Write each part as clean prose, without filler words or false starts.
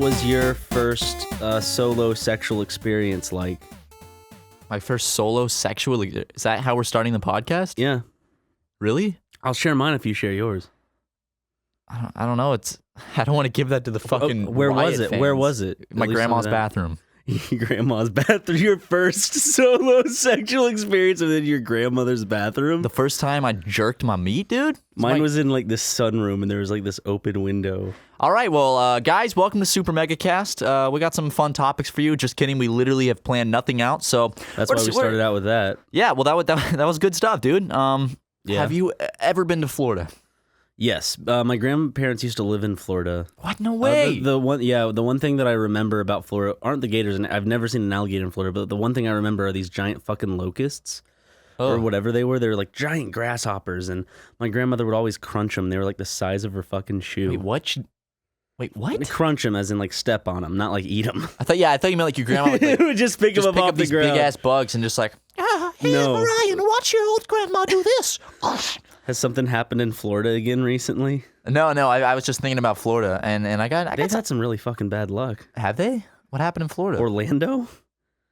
was your first solo sexual experience like? My first solo sexual... Is that how we're starting the podcast? Yeah. Really? I'll share mine if you share yours. I don't know. I don't want to give that to the fucking Where was Riot it? fans. Where was it? My grandma's bathroom. Your grandma's bathroom? Your first solo sexual experience within your grandmother's bathroom? The first time I jerked my meat, dude? Mine was in like this sunroom and there was like this open window. All right, well, guys, welcome to SuperMegaCast. We got some fun topics for you. Just kidding, we literally have planned nothing out, so... That's why we started out with that. Yeah, well, that was good stuff, dude. Yeah. Have you ever been to Florida? Yes, my grandparents used to live in Florida. What? No way. The one thing that I remember about Florida aren't the gators, and I've never seen an alligator in Florida. But the one thing I remember are these giant fucking locusts, or whatever they were. They were like giant grasshoppers, and my grandmother would always crunch them. They were like the size of her fucking shoe. Wait, what? Crunch them, as in like step on them, not like eat them. I thought you meant like your grandma would like, would just pick them up off the these ground. big ass bugs and just like, hey, No. Ryan, watch your old grandma do this. Has something happened in Florida again recently? No, I was just thinking about Florida, and They've had some really fucking bad luck. Have they? What happened in Florida? Orlando?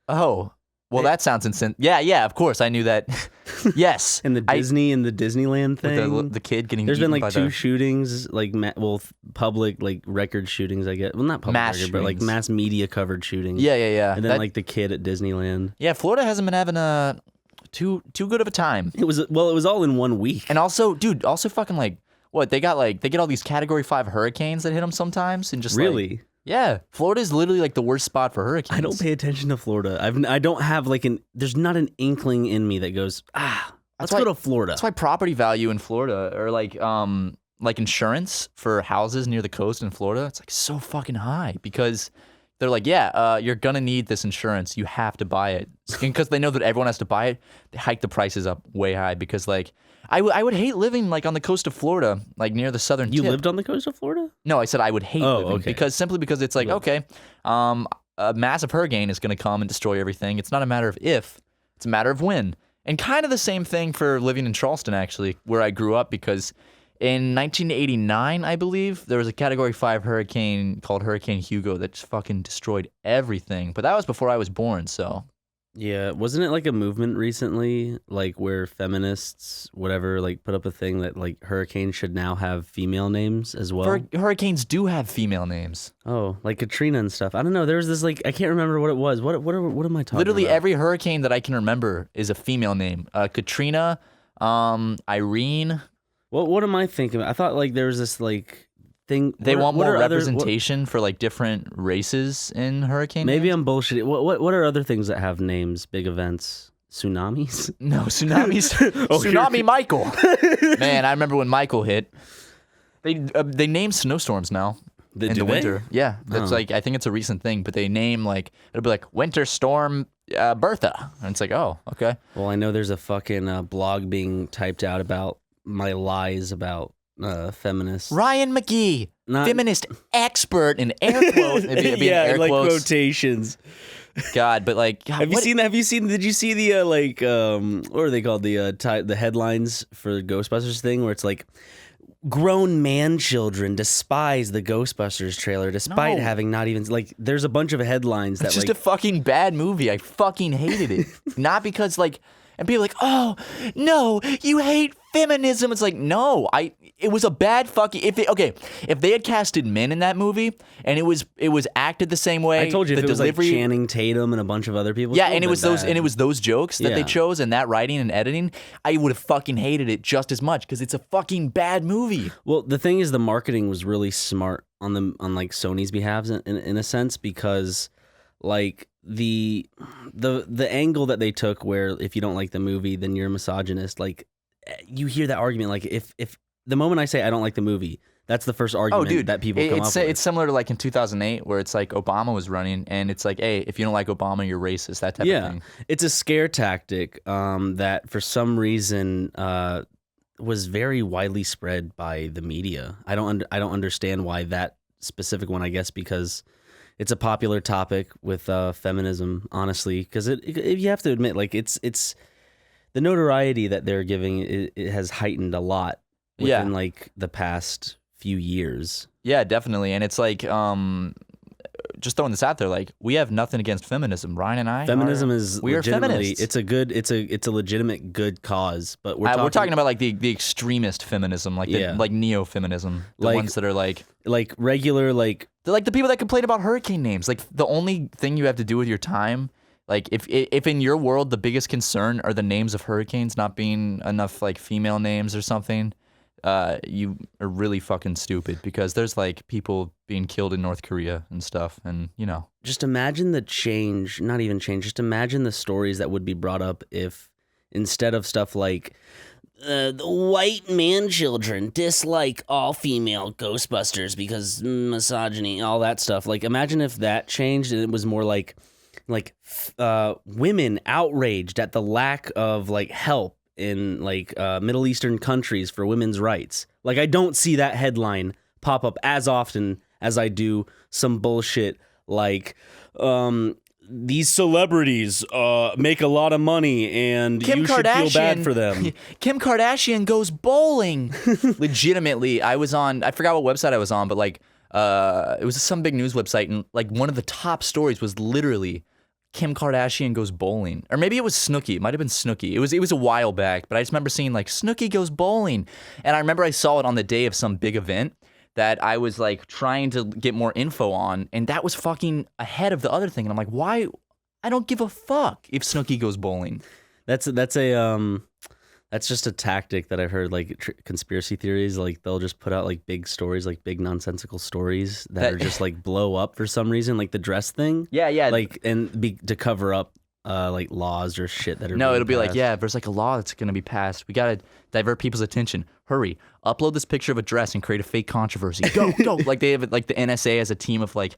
Oh, well, that sounds insane. Yeah, of course, I knew that. Yes, And the Disneyland thing. with the kid getting. There's been eaten like by two shootings, like public like record shootings. I guess. Well, not public Mass record, but like shootings. mass media covered shootings. Yeah. And then like the kid at Disneyland. Yeah, Florida hasn't been having a too good of a time. It was all in 1 week. And also, dude, fucking like what they get all these Category 5 hurricanes that hit them sometimes, and just Really? like, yeah, Florida is literally like the worst spot for hurricanes. I don't pay attention to Florida. I don't have there's not an inkling in me that goes, let's go to Florida. That's why property value in Florida, or like insurance for houses near the coast in Florida, it's like so fucking high, because they're like, you're gonna need this insurance. You have to buy it, because they know that everyone has to buy it. They hike the prices up way high, because like I would hate living like on the coast of Florida, like near the southern You tip. lived on the coast of Florida? No, I said I would hate living, okay. because it's like, okay, a massive hurricane is going to come and destroy everything. It's not a matter of if, it's a matter of when. And kind of the same thing for living in Charleston, actually, where I grew up, because in 1989, I believe, there was a Category 5 hurricane called Hurricane Hugo that just fucking destroyed everything. But that was before I was born, so... Yeah, wasn't it like a movement recently, like where feminists, whatever, like put up a thing that like hurricanes should now have female names as well? Hurricanes do have female names. Oh, like Katrina and stuff. I don't know. There was this like, I can't remember what it was. What am I talking Literally about? every hurricane that I can remember is a female name. Katrina, Irene. What am I thinking? I thought like there was this like thing. They want more are representation for like different races in hurricane Maybe names? I'm bullshitting. What are other things that have names, big events? Tsunamis? No, tsunamis. Tsunami Michael. Man, I remember when Michael hit. They name snowstorms now in the winter. Yeah, that's like, I think it's a recent thing, but they name like, it'll be like Winter Storm Bertha. And it's like, oh, okay. Well, I know there's a fucking blog being typed out about my lies about feminists. Ryan McGee, feminist expert in air quotes. Air quotations. God, but like, God, Did you see the like what are they called, the headlines for the Ghostbusters thing, where it's like, grown man children despise the Ghostbusters trailer despite having not even, like, there's a bunch of headlines It's that just a fucking bad movie. I fucking hated it. Not because like, and people are like, oh no, you hate feminism. It's like, no, it was a bad fucking, if they had casted men in that movie and it was acted the same way. I told you, the if it was like Channing Tatum and a bunch of other people. Yeah, and it was those jokes that they chose, and that writing and editing, I would have fucking hated it just as much, because it's a fucking bad movie. Well, the thing is, the marketing was really smart on like Sony's behalf in a sense, because like the angle that they took, where if you don't like the movie then you're a misogynist, like you hear that argument, like if the moment I say I don't like the movie, that's the first argument that people come up with. It's similar to like in 2008, where it's like Obama was running, and it's like, hey, if you don't like Obama, you're racist, that type of thing. It's a scare tactic that for some reason was very widely spread by the media. I don't understand why that specific one, I guess because it's a popular topic with feminism, honestly, because you have to admit, like, it's the notoriety that they're giving it has heightened a lot within like the past few years. Yeah, definitely. And it's like just throwing this out there, like we have nothing against feminism. Ryan and I, feminism is we are legitimately feminists. It's a legitimate good cause, but we're talking about like the extremist feminism, like like neo-feminism, the ones that are like regular they're like the people that complain about hurricane names. Like the only thing you have to do with your time, like if in your world the biggest concern are the names of hurricanes not being enough like female names or something, you are really fucking stupid because there's like people being killed in North Korea and stuff, and you know. Just imagine the change, not even change, just imagine the stories that would be brought up if instead of stuff like the white man children dislike all female Ghostbusters because misogyny, all that stuff. Like imagine if that changed and it was more like women outraged at the lack of like help in like Middle Eastern countries for women's rights. Like I don't see that headline pop up as often as I do some bullshit like these celebrities make a lot of money and you should feel bad for them. Kim Kardashian goes bowling. Legitimately, I forgot what website I was on, but like it was some big news website, and like one of the top stories was literally Kim Kardashian goes bowling. Or maybe it was Snooki. It might have been Snooki. It was a while back, but I just remember seeing like Snooki goes bowling. And I remember I saw it on the day of some big event that I was like trying to get more info on, and that was fucking ahead of the other thing. And I'm like, why? I don't give a fuck if Snooki goes bowling. That's just a tactic that I've heard, like conspiracy theories. Like they'll just put out like big stories, like big nonsensical stories that are just like blow up for some reason, like the dress thing. Yeah. Like to cover up like laws or shit that are. No, it'll be passed. like, yeah, there's like a law that's gonna be passed. We gotta divert people's attention. Hurry, upload this picture of a dress and create a fake controversy. Go. Like they have like the NSA has a team of like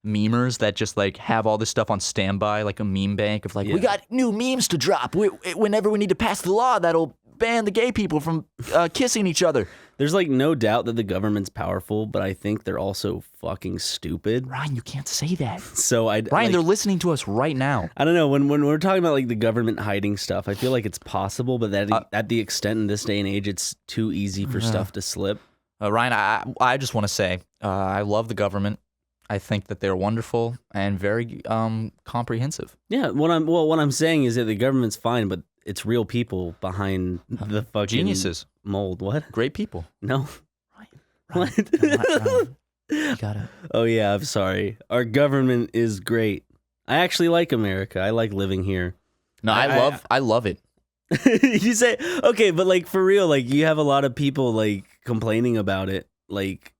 memers that just like have all this stuff on standby, like a meme bank of like, we got new memes to drop whenever we need to pass the law that'll ban the gay people from kissing each other. There's like no doubt that the government's powerful, but I think they're also fucking stupid. Ryan, you can't say that. So Ryan, they're listening to us right now. I don't know, when we're talking about like the government hiding stuff, I feel like it's possible, but that at the extent in this day and age, it's too easy for stuff to slip. Ryan, I just want to say I love the government. I think that they're wonderful and very comprehensive. Yeah, what I'm saying is that the government's fine, but it's real people behind the fucking geniuses mold. What? Great people. No. Ryan, What? you gotta. Oh yeah, I'm sorry. Our government is great. I actually like America. I like living here. No, I love it. You say okay, but like for real, like you have a lot of people like complaining about it, like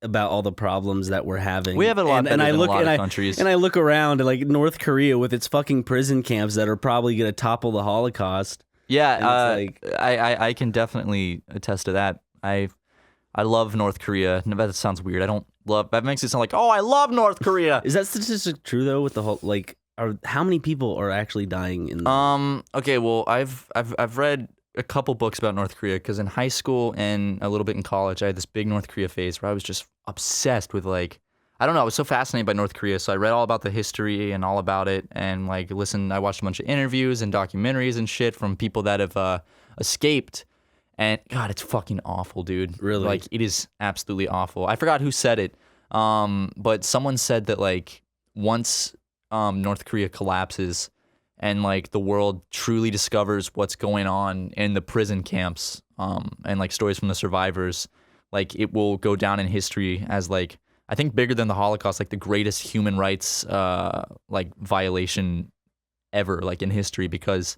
about all the problems that we're having. We have a lot better than a lot of countries. And I look around at like North Korea with its fucking prison camps that are probably going to topple the Holocaust. Yeah, I can definitely attest to that. I love North Korea. No, that sounds weird. I don't love. That makes it sound like, oh, I love North Korea. Is that statistic true though? With the whole like, how many people are actually dying in? Okay. Well, I've read a couple books about North Korea because in high school and a little bit in college, I had this big North Korea phase where I was just obsessed with like, I don't know, I was so fascinated by North Korea. So I read all about the history and all about it, and like I watched a bunch of interviews and documentaries and shit from people that have escaped. And God, it's fucking awful, dude. Really? Like it is absolutely awful. I forgot who said it, but someone said that like once North Korea collapses and like the world truly discovers what's going on in the prison camps, and like stories from the survivors, like it will go down in history as like, I think bigger than the Holocaust, like the greatest human rights like violation ever, like in history, because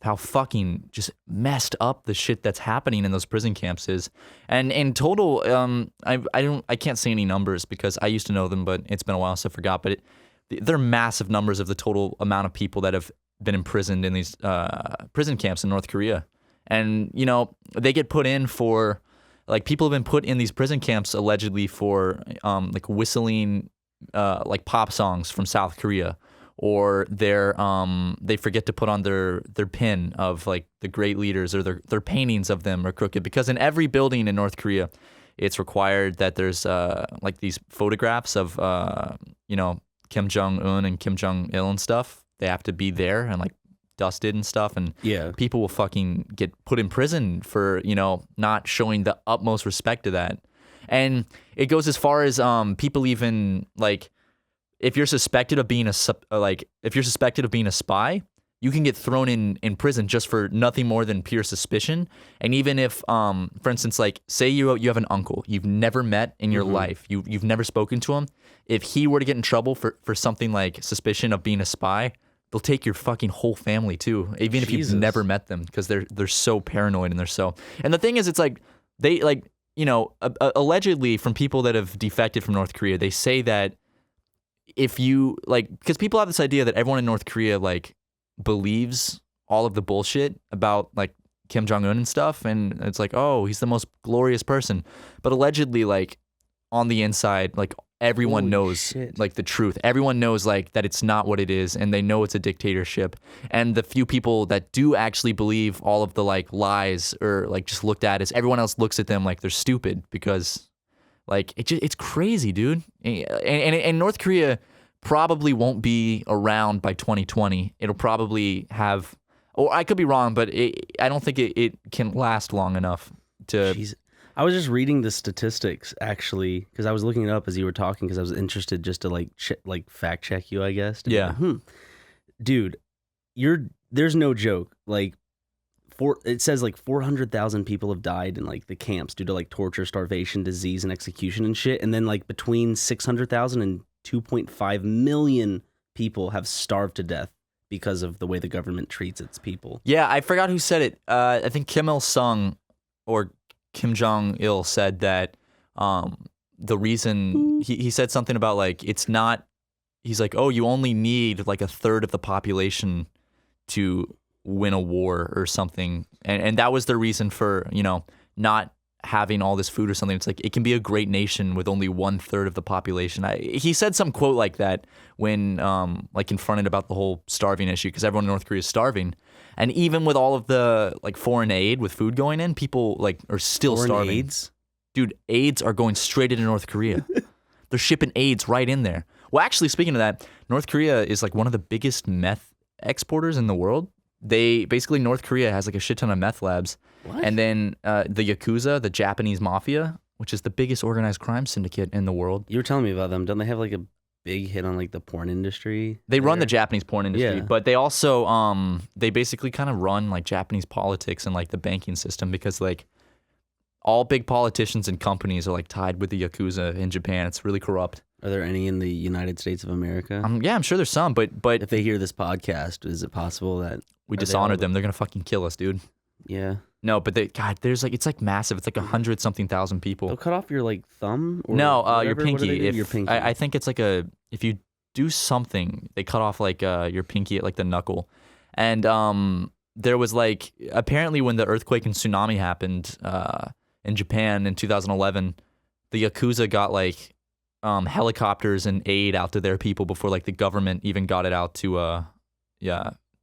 of how fucking just messed up the shit that's happening in those prison camps is. And in total, I can't say any numbers because I used to know them, but it's been a while, so I forgot. But they're massive numbers of the total amount of people that have been imprisoned in these prison camps in North Korea. And, you know, they get put in for, like, people have been put in these prison camps allegedly for, like, whistling, like, pop songs from South Korea. Or they forget to put on their pin of, like, the great leaders, or their paintings of them are crooked. Because in every building in North Korea, it's required that there's, like, these photographs of, you know, Kim Jong-un and Kim Jong-il and stuff. They have to be there and like dusted and stuff, and people will fucking get put in prison for, you know, not showing the utmost respect to that. And it goes as far as people even like if you're suspected of being if you're suspected of being a spy, you can get thrown in prison just for nothing more than pure suspicion. And even if, for instance, like say you have an uncle you've never met in your life, you've never spoken to him. If he were to get in trouble for something like suspicion of being a spy, they'll take your fucking whole family too, even if you've never met them, because they're so paranoid and they're so. And the thing is, it's like they like allegedly from people that have defected from North Korea, they say that if you like, because people have this idea that everyone in North Korea like believes all of the bullshit about like Kim Jong-un and stuff, and it's like, oh, he's the most glorious person, but allegedly like on the inside, like everyone knows like the truth. Everyone knows like that it's not what it is, and they know it's a dictatorship. And the few people that do actually believe all of the like lies or like just looked at as everyone else looks at them like they're stupid, because like it's crazy, dude. And North Korea probably won't be around by 2020. It'll probably have, or I could be wrong, but I don't think it can last long enough to. Jeez. I was just reading the statistics actually, because I was looking it up as you were talking, because I was interested just to like fact check you, I guess. Yeah. Dude, there's no joke. Like it says like 400,000 people have died in like the camps due to like torture, starvation, disease, and execution and shit. And then like between 600,000 and 2.5 million people have starved to death because of the way the government treats its people. Yeah, I forgot who said it. I think Kim Il-sung or Kim Jong-il said that the reason he said something about like it's not. He's like, oh, you only need like a third of the population to win a war or something, and that was the reason for not having all this food or something. It's like it can be a great nation with only 1/3 of the population. He said some quote like that when like confronted about the whole starving issue, because everyone in North Korea is starving, and even with all of the like foreign aid with food going in, people like are still starving. AIDS? Dude, AIDS are going straight into North Korea. They're shipping AIDS right in there. Well, actually, speaking of that, North Korea is like one of the biggest meth exporters in the world. North Korea has like a shit ton of meth labs. What? And then the Yakuza, the Japanese mafia, which is the biggest organized crime syndicate in the world. You were telling me about them. Don't they have like a big hit on like the porn industry? They run the Japanese porn industry, but they also they basically kind of run like Japanese politics and like the banking system, because like all big politicians and companies are like tied with the Yakuza in Japan. It's really corrupt. Are there any in the United States of America? Yeah, I'm sure there's some, but if they hear this podcast, is it possible that we dishonored them? They're gonna fucking kill us, dude. Yeah. No, but there's like, it's like massive. It's like 100-something thousand people. They'll cut off your like thumb? Or no, whatever? your pinky. Your pinky. I think it's like if you do something, they cut off like your pinky at like the knuckle. And there was like, apparently when the earthquake and tsunami happened in Japan in 2011, the Yakuza got like helicopters and aid out to their people before like the government even got it out to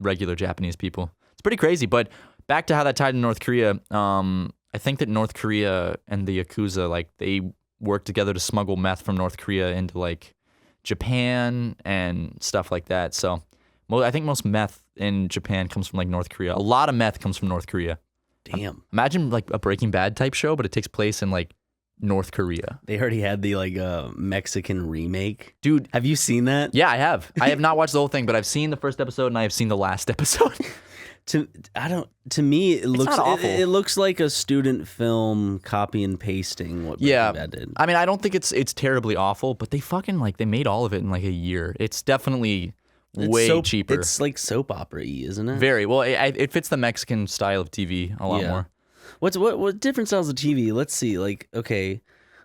regular Japanese people. It's pretty crazy. But back to how that tied to North Korea, I think that North Korea and the Yakuza, like they work together to smuggle meth from North Korea into like Japan and stuff like that. So I think most meth in Japan comes from like North Korea. A lot of meth comes from North Korea. Damn. Imagine like a Breaking Bad type show, but it takes place in like North Korea. They already had the like Mexican remake. Dude, have you seen that? Yeah, I have. I have not watched the whole thing, but I've seen the first episode and I have seen the last episode. To me, it looks like a student film copy and pasting what Breaking Bad did. I mean, I don't think it's terribly awful, but they fucking like they made all of it in like a year. It's definitely way cheaper. It's like soap opera-y, isn't it? Very well. It fits the Mexican style of TV a lot more. What different styles of TV? Let's see. Like, okay,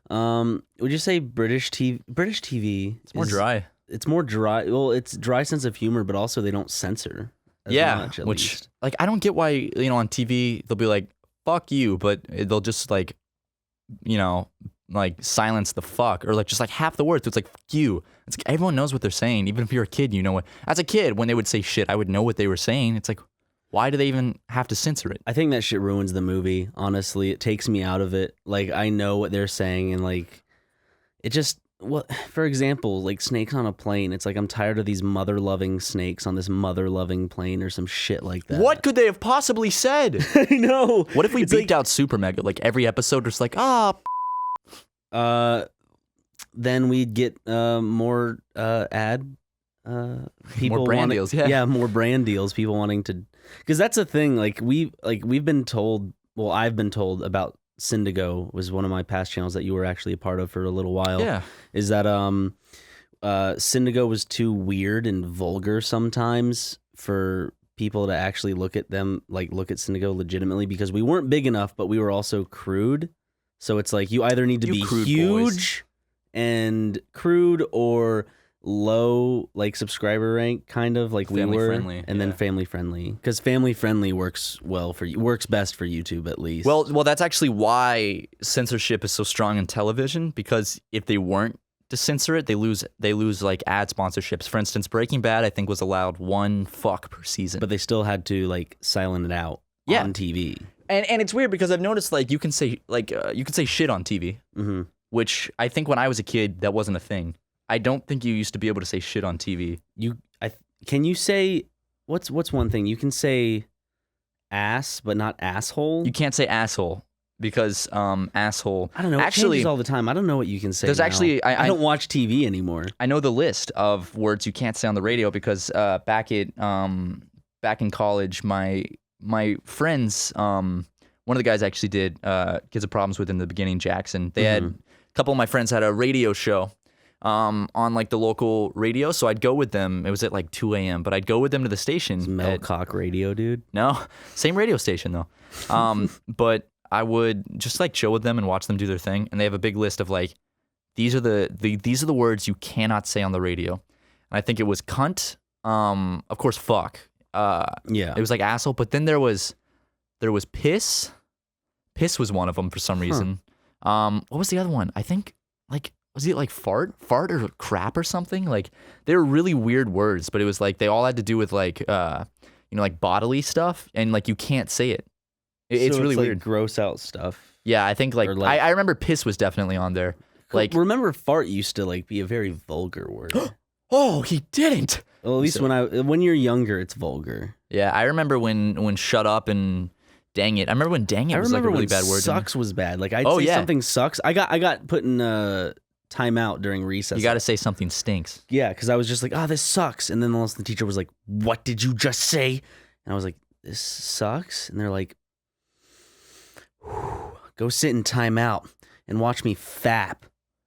would you say British TV? It's more dry. It's more dry. Well, it's dry sense of humor, but also they don't censor. Much, at least. Like I don't get why on TV they'll be like fuck you, but they'll just like like silence the fuck or like just like half the words. So it's like fuck you. It's like everyone knows what they're saying. Even if you're a kid, you know what. As a kid, when they would say shit, I would know what they were saying. It's like, why do they even have to censor it? I think that shit ruins the movie. Honestly, it takes me out of it. Like I know what they're saying, and like it just. Well, for example, like snakes on a plane. It's like I'm tired of these mother-loving snakes on this mother-loving plane or some shit like that. What could they have possibly said? I know. What if we beeped out SuperMega? Like every episode was like, then we'd get more ad people More brand deals, yeah. more brand deals. People wanting to, because that's a thing. Like we've been told. Well, I've been told about Syndigo, was one of my past channels that you were actually a part of for a little while. Yeah. Is that Syndigo was too weird and vulgar sometimes for people to actually look at Syndigo legitimately, because we weren't big enough, but we were also crude. So it's like you either need to be huge and crude, or low like subscriber rank, kind of like family we were, friendly, and then family friendly, because family friendly works best for YouTube at least. Well, that's actually why censorship is so strong in television, because if they weren't to censor it, they lose like ad sponsorships. For instance, Breaking Bad I think was allowed 1 fuck per season, but they still had to like silent it out on TV. And it's weird because I've noticed like you can say shit on TV, which I think when I was a kid that wasn't a thing. I don't think you used to be able to say shit on TV. Can you say what's one thing you can say ass but not asshole? You can't say asshole because asshole. I don't know. It changes all the time. I don't know what you can say. There's now. actually I don't watch TV anymore. I know the list of words you can't say on the radio because back in college, my friends, one of the guys actually did Kids of Problems with in the beginning, Jackson. They had a couple of my friends had a radio show. On like the local radio, so I'd go with them. It was at like 2 a.m., but I'd go with them to the station. It's Metalcock Radio, dude. No, same radio station though. But I would just like chill with them and watch them do their thing. And they have a big list of like, these are the words you cannot say on the radio. And I think it was cunt, of course, fuck. It was like asshole, but then there was piss. Piss was one of them for some reason. What was the other one? I think like. Was it like fart or crap or something? Like they were really weird words, but it was like they all had to do with like like bodily stuff, and like you can't say it. It's really like weird. Gross out stuff. Yeah, I think like I remember piss was definitely on there. Like remember fart used to like be a very vulgar word. Oh, he didn't. Well, at least when you're younger, it's vulgar. Yeah, I remember when shut up and dang it. I remember when dang it was like a really bad word. Sucks was bad. Like I'd say something sucks. I got put in time out during recess. You got to say something stinks. Yeah, because I was just like, this sucks. And then the teacher was like, what did you just say? And I was like, this sucks? And they're like, go sit in time out and watch me fap.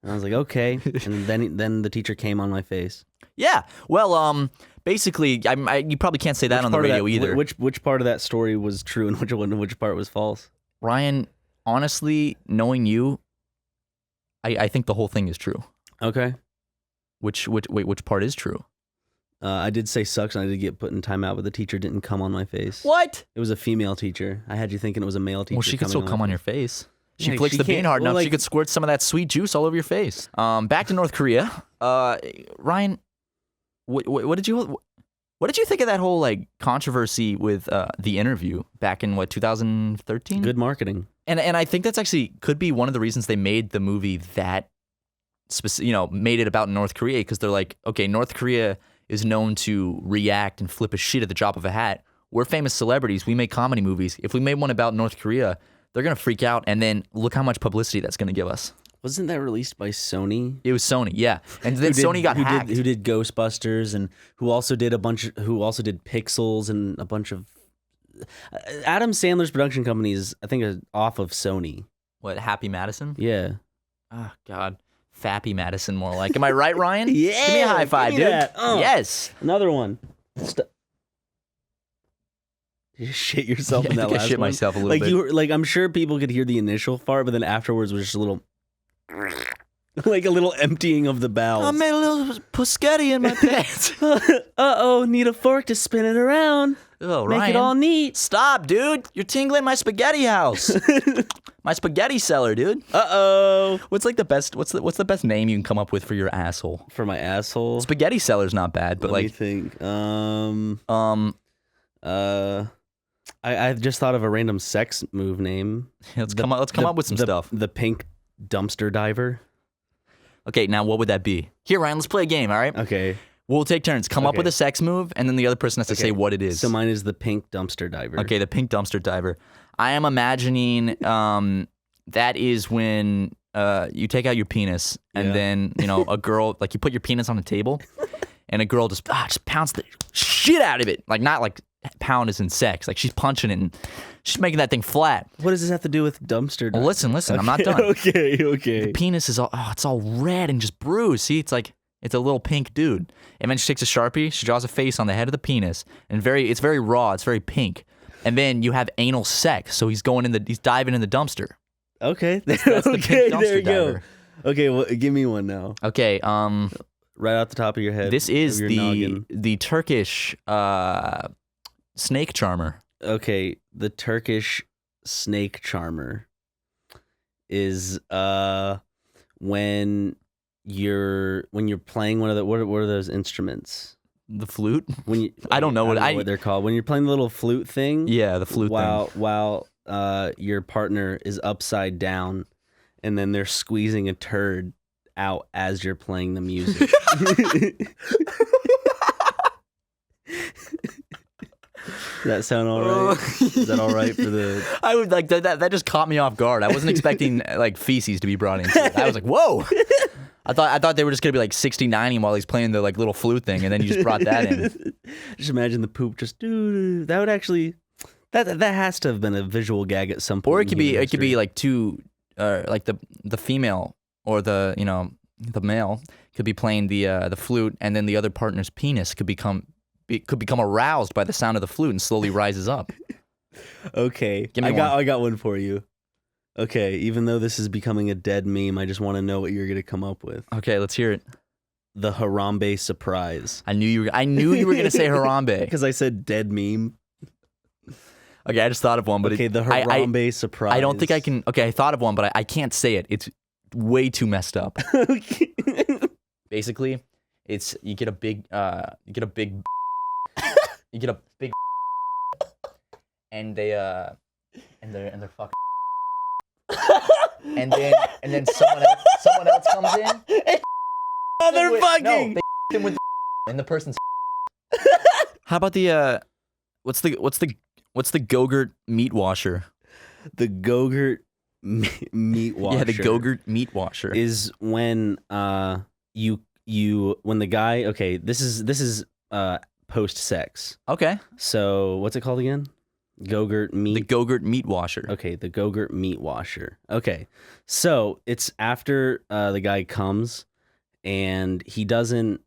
And I was like, okay. And then the teacher came on my face. Yeah. Well, basically, you probably can't say that on the radio either. Which part of that story was true and which part was false? Ryan, honestly, knowing you, I think the whole thing is true. Okay. Which part is true? I did say sucks, and I did get put in timeout, but the teacher didn't come on my face. What? It was a female teacher. I had you thinking it was a male teacher. Well, she could still come on your face. She Yeah, flicks she the bean can't- hard well, enough. like- She could squirt some of that sweet juice all over your face. Back to North Korea. Ryan, what did you think of that whole like controversy with the interview back in 2013? Good marketing. And I think that's actually could be one of the reasons they made the movie that made it about North Korea, because they're like, okay, North Korea is known to react and flip a shit at the drop of a hat. We're famous celebrities. We make comedy movies. If we made one about North Korea, they're going to freak out, and then look how much publicity that's going to give us. Wasn't that released by Sony? It was Sony, yeah. And then Sony got hacked. Who did Ghostbusters, and who also did Pixels and a bunch of Adam Sandler's production company is, I think, off of Sony. What, Happy Madison? Yeah. Oh, God. Fappy Madison, more like. Am I right, Ryan? Yeah. Give me a high five, give me dude. that. Yes. Another one. You shit yourself in I that think I last shit one. myself a little like bit. you were, like I'm sure people could hear the initial fart, but then afterwards was just a little, like a little emptying of the bowels. I made a little pusketti in my pants. Uh-oh, need a fork to spin it around. Oh, Make Ryan. it all neat. Stop, dude. You're tingling my spaghetti house. My spaghetti cellar, dude. Uh-oh. What's like the best? What's the best name you can come up with for your asshole? For my asshole? Spaghetti cellar's not bad, but Let me like think. I just thought of a random sex move name. let's come up with some stuff. The pink dumpster diver. Okay, now what would that be? Here, Ryan, let's play a game, all right? Okay. We'll take turns. Come up Okay. with a sex move, and then the other person has to say what it is. So mine is the pink dumpster diver. Okay, the pink dumpster diver. I am imagining that is when you take out your penis, and then a girl like you put your penis on the table, and a girl just pounds the shit out of it, like not like pound is in sex, like she's punching it and she's making that thing flat. What does this have to do with dumpster? Well, listen, I'm not done. Okay. The penis is it's all red and just bruised. See, it's a little pink dude. And then she takes a Sharpie, she draws a face on the head of the penis, and it's very raw, it's very pink. And then you have anal sex, so he's diving in the dumpster. Okay, that's the okay, pink there you dumpster diver. go. Okay, well, give me one now. Okay, right off the top of your head. This is the Turkish snake charmer. Okay, the Turkish snake charmer is when you're playing one of the what are those instruments? The flute? I don't know what they're called. When you're playing the little flute thing. Yeah, the flute thing. While your partner is upside down, and then they're squeezing a turd out as you're playing the music. Does that sound all right? Is that all right for the... I would like that just caught me off guard. I wasn't expecting like feces to be brought into it. I was like, whoa. I thought they were just gonna be like 60-90 while he's playing the like little flute thing, and then you just brought that in. Just imagine the poop just that would actually that has to have been a visual gag at some point. Or it could be like two like the female or the male could be playing the flute, and then the other partner's penis could become aroused by the sound of the flute and slowly rises up. Okay, I got one for you. Okay, even though this is becoming a dead meme, I just want to know what you're gonna come up with. Okay, let's hear it. The Harambe surprise. I knew you were gonna say Harambe because I said dead meme. Okay, I just thought of one, but the Harambe surprise. I don't think I can. Okay, I thought of one, but I can't say it. It's way too messed up. Okay. Basically, you get a big and they're fucking. and then someone else comes in. Oh, they're fucking. No, they with and the person's. How about the what's the Go-Gurt meat washer? The Go-Gurt meat washer. Yeah, the Go-Gurt meat washer is when when the guy. Okay, this is post sex. Okay. So what's it called again? Go-Gurt meat. The Go-Gurt meat washer. Okay, the Go-Gurt meat washer. Okay, so it's after the guy comes, and he doesn't.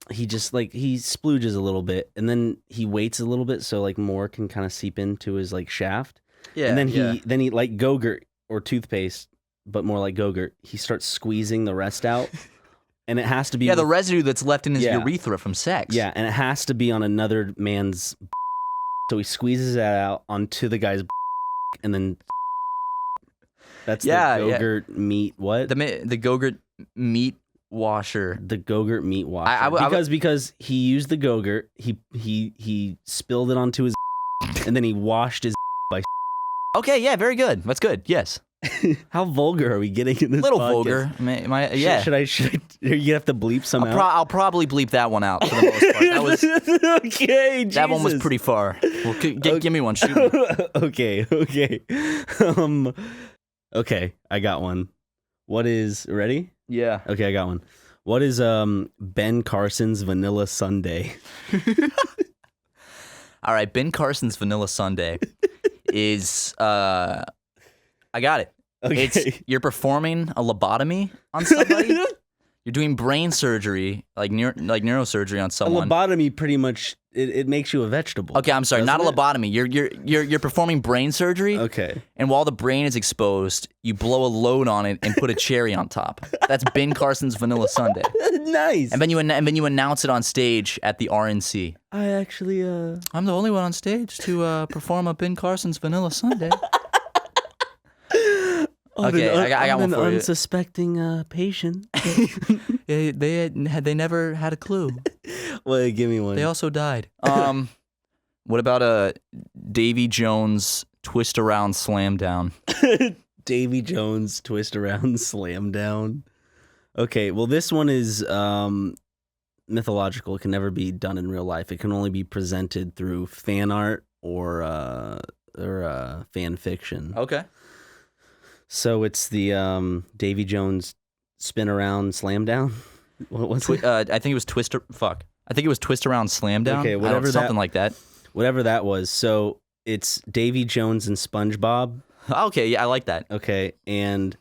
He just he splooges a little bit, and then he waits a little bit so like more can kind of seep into his like shaft. Yeah. And then he like Go-Gurt or toothpaste, but more like Go-Gurt. He starts squeezing the rest out. And it has to be the residue that's left in his urethra from sex. Yeah, and it has to be on another man's. So he squeezes that out onto the guy's, and then that's the Go-Gurt meat. What the Go-Gurt meat washer? The Go-Gurt meat washer. Because he used the Go-Gurt, he spilled it onto his, and then he washed his by. Okay, yeah, very good. That's good. Yes. How vulgar are we getting in this? Little podcast? Vulgar. Yeah. Should I? You have to bleep some out. I'll probably bleep that one out for the most part. That was okay. That one was pretty far. Well, give me one. Shoot me. Okay. Okay. I got one. What is ready? Yeah. Okay, I got one. What is Ben Carson's Vanilla Sundae? All right, Ben Carson's Vanilla Sundae is I got it. Okay. You're performing a lobotomy on somebody. You're doing brain surgery, like neurosurgery on someone. A lobotomy pretty much it makes you a vegetable. Okay, I'm sorry, not a lobotomy. You're performing brain surgery. Okay. And while the brain is exposed, you blow a load on it and put a cherry on top. That's Ben Carson's Vanilla Sundae. Nice. And then you announce it on stage at the RNC. I actually I'm the only one on stage to perform a Ben Carson's Vanilla Sundae. Okay, I got one for you. An unsuspecting patient. They never had a clue. Well, give me one. They also died. What about Davy Jones twist around slam down? Davy Jones twist around slam down. Okay, well this one is mythological. It can never be done in real life. It can only be presented through fan art or fan fiction. Okay. So it's the Davy Jones spin around slam down. What was it? I think it was twist. Fuck. I think it was twist around slam down. Okay, whatever something like that. Whatever that was. So it's Davy Jones and SpongeBob. Okay, yeah, I like that. Okay, and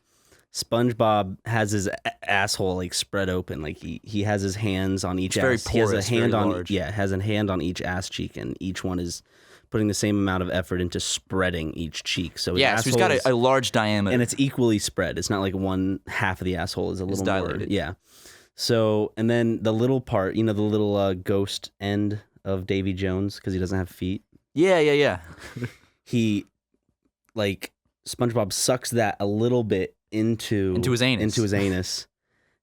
SpongeBob has his asshole like spread open, like he has his hands on each. Very ass. porous, he has a hand very on large. has a hand on each ass cheek, and each one is putting the same amount of effort into spreading each cheek. So his Yeah, so he's got asshole a large diameter. and it's equally spread. It's not like one half of the asshole is a little more. dilated. Yeah. So and then the little part, the little ghost end of Davy Jones because he doesn't have feet. Yeah. He like SpongeBob sucks that a little bit into his anus. Into his anus.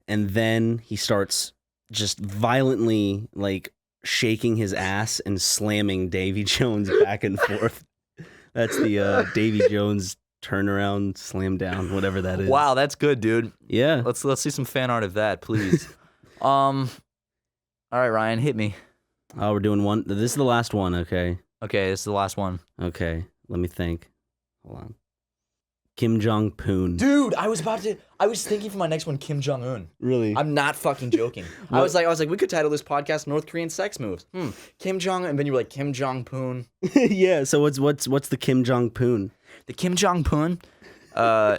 And then he starts just violently like shaking his ass and slamming Davy Jones back and forth. That's the Davy Jones turnaround slam down, whatever that is. Wow, that's good, dude. Yeah. Let's see some fan art of that, please. All right, Ryan, hit me. Oh, we're doing one. This is the last one, okay? Okay, this is the last one. Okay. Let me think. Hold on. Kim Jong-poon. Dude, I was thinking for my next one, Kim Jong-un. Really? I'm not fucking joking. I was like, we could title this podcast "North Korean Sex Moves." Kim Jong, and then you were like Kim Jong-poon. Yeah. So what's the Kim Jong-poon? The Kim Jong-poon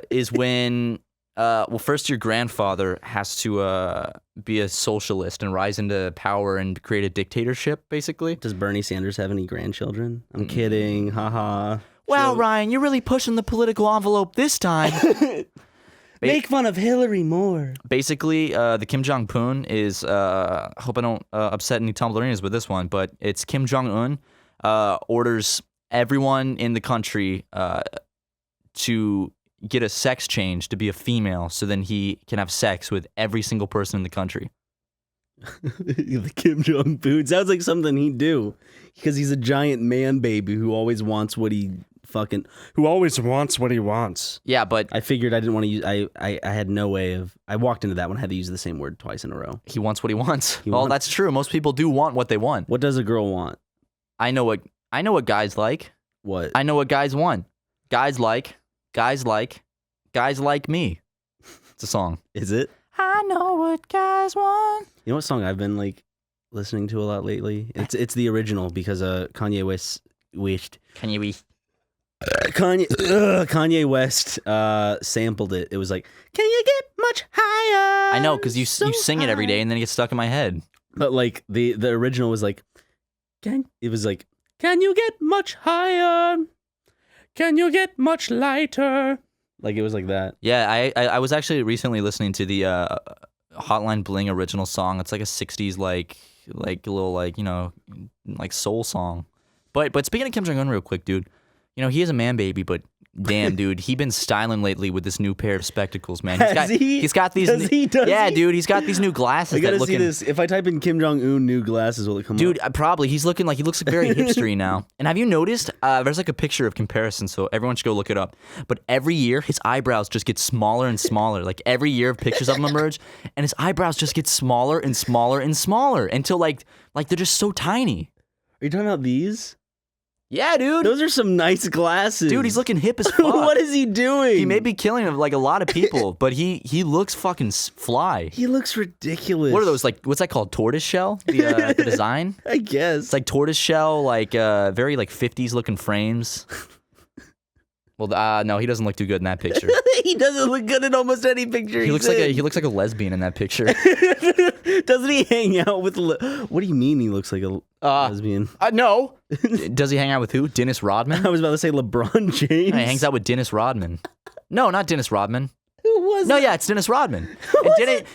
is when, first your grandfather has to be a socialist and rise into power and create a dictatorship, basically. Does Bernie Sanders have any grandchildren? I'm kidding. Haha. Wow, Ryan, you're really pushing the political envelope this time. Make fun of Hillary more. Basically, the Kim Jong-poon is, I hope I don't upset any Tumblerinas with this one, but it's Kim Jong-un orders everyone in the country to get a sex change to be a female so then he can have sex with every single person in the country. The Kim Jong-poon sounds like something he'd do because he's a giant man baby who always wants what he wants. Yeah, but I figured I didn't want to use. I had no way of. I walked into that one. I had to use the same word twice in a row. he wants what he wants. That's true. Most people do want what they want. What does a girl want? I know what guys like. What? I know what guys want. Guys like me. It's a song. Is it? I know what guys want. You know what song I've been like listening to a lot lately? It's the original because Kanye West Kanye West sampled it. It was like, can you get much higher? I know, because you sing it every day and then it gets stuck in my head. But like the original was like, can you get much higher? Can you get much lighter? Like it was like that. Yeah, I was actually recently listening to the Hotline Bling original song. It's like a 60s like little like soul song. But speaking of Kim Jong-un real quick, dude, he is a man baby, but damn, dude, he been styling lately with this new pair of spectacles, man. He's got these. Does he? Dude, he's got these new glasses. I gotta see this. If I type in Kim Jong-un new glasses, will it come up? Dude, probably. He looks like very hipstery now. And have you noticed? There's like a picture of comparison, so everyone should go look it up. But every year, his eyebrows just get smaller and smaller. Like every year, pictures of him emerge, and his eyebrows just get smaller and smaller and smaller until like they're just so tiny. Are you talking about these? Yeah, dude. Those are some nice glasses. Dude, he's looking hip as fuck. What is he doing? He may be killing like a lot of people, but he looks fucking fly. He looks ridiculous. What are those, like, what's that called? Tortoise shell? The design? I guess. It's like tortoise shell, like very like 50s looking frames. Well, no, he doesn't look too good in that picture. He doesn't look good in almost any picture. He looks like a lesbian in that picture. Doesn't he hang out with? What do you mean he looks like a lesbian? No. Does he hang out with who? Dennis Rodman? I was about to say LeBron James. No, he hangs out with Dennis Rodman. No, not Dennis Rodman. Who was? No, yeah, it's Dennis Rodman.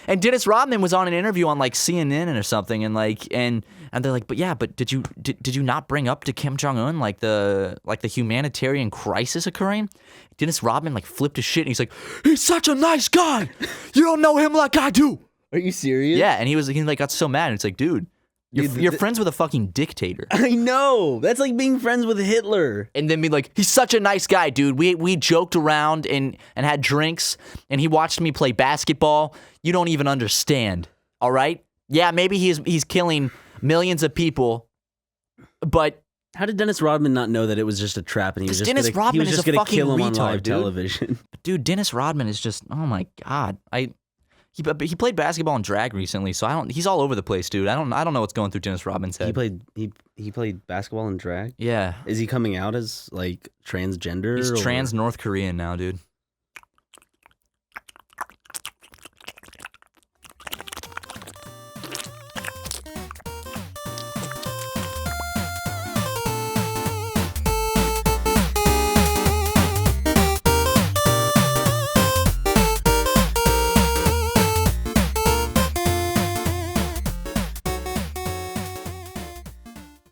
And Dennis Rodman was on an interview on like CNN or something, and they're like, but did you not bring up to Kim Jong-un like the humanitarian crisis occurring? Dennis Rodman like flipped his shit, and he's like, he's such a nice guy. You don't know him like I do. Are you serious? Yeah, and he got so mad. And it's like, dude, you're friends with a fucking dictator. I know. That's like being friends with Hitler. And then be like, he's such a nice guy, dude. We joked around and had drinks, and he watched me play basketball. You don't even understand. All right? Yeah, maybe he's killing millions of people, but How did Dennis Rodman not know that it was just a trap and he was just Dennis gonna, Rodman he was is just a gonna fucking kill him on retard, live dude. television? Dude, Dennis Rodman is just, oh my god. He played basketball and drag recently, so he's all over the place, dude. I don't know what's going through Dennis Rodman's head. He played basketball and drag. Yeah. Is he coming out as like transgender? He's trans North Korean now, dude.